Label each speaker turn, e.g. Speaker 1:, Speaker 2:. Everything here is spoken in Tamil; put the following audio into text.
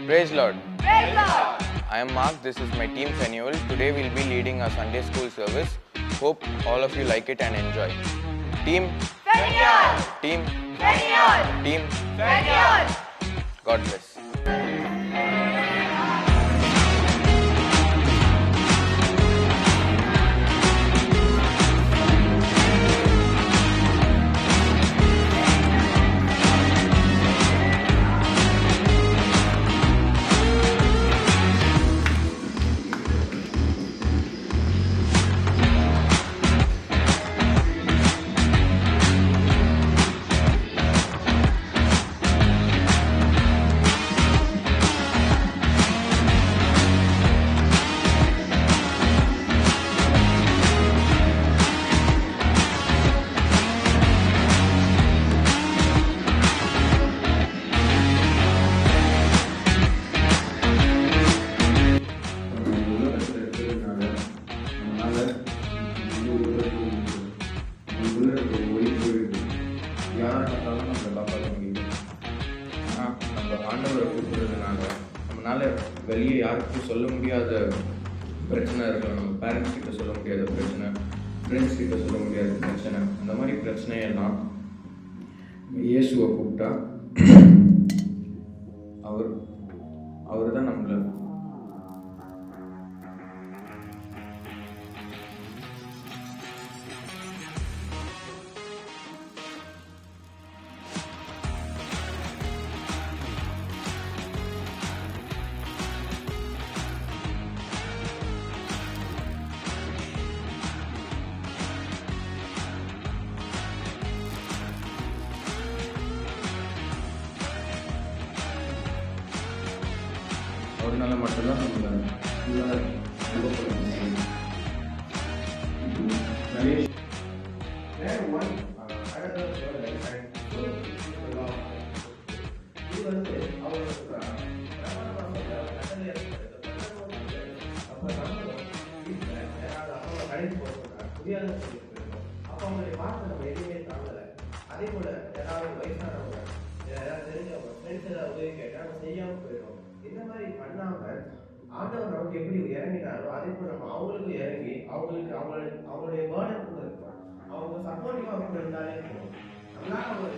Speaker 1: Praise Lord.
Speaker 2: Praise Lord.
Speaker 1: I am Mark. This is my team Phanuel. Today we'll be leading a Sunday school service. Hope all of you like it and enjoy. Team
Speaker 2: Phanuel.
Speaker 1: Team
Speaker 2: Phanuel.
Speaker 1: Team
Speaker 2: Phanuel.
Speaker 1: God bless.
Speaker 3: நம்மளால வெளியே யாருக்கும் சொல்ல முடியாத பிரச்சனை இருக்கலாம். நம்ம பேரண்ட்ஸ் கிட்ட சொல்ல முடியாத பிரச்சனை, ஃப்ரெண்ட்ஸ் கிட்ட சொல்ல முடியாத பிரச்சனை, அந்த மாதிரி பிரச்சனையெல்லாம் இயேசுவை கூப்பிட்டா அவர் தான் நம்மளை அவர்னால மட்டும்தான் நம்மளை ஃபுல்லாக அனுபவப்பட முடியும். நிறைய
Speaker 4: அப்போ அவங்களுடைய பார்த்து நம்ம எதுவுமே தாங்கலை. அதே போல் யாராவது வயசானவங்க யாராவது தெரிஞ்சவங்க ஃப்ரெண்ட்ஸ் ஏதாவது உதவி கேட்டால் நம்ம செய்யாமல் போயிடும். இந்த மாதிரி பண்ணாமல் ஆண்டவர் நமக்கு எப்படி இறங்கினாரோ அதே போல் நம்ம அவங்களுக்கும் இறங்கி அவங்களுடைய பேர்டன் கூட இருக்கும். அவங்க சப்போர்ட்டிவாக அவங்க இருந்தாலே போதும். நம்மளால அவங்க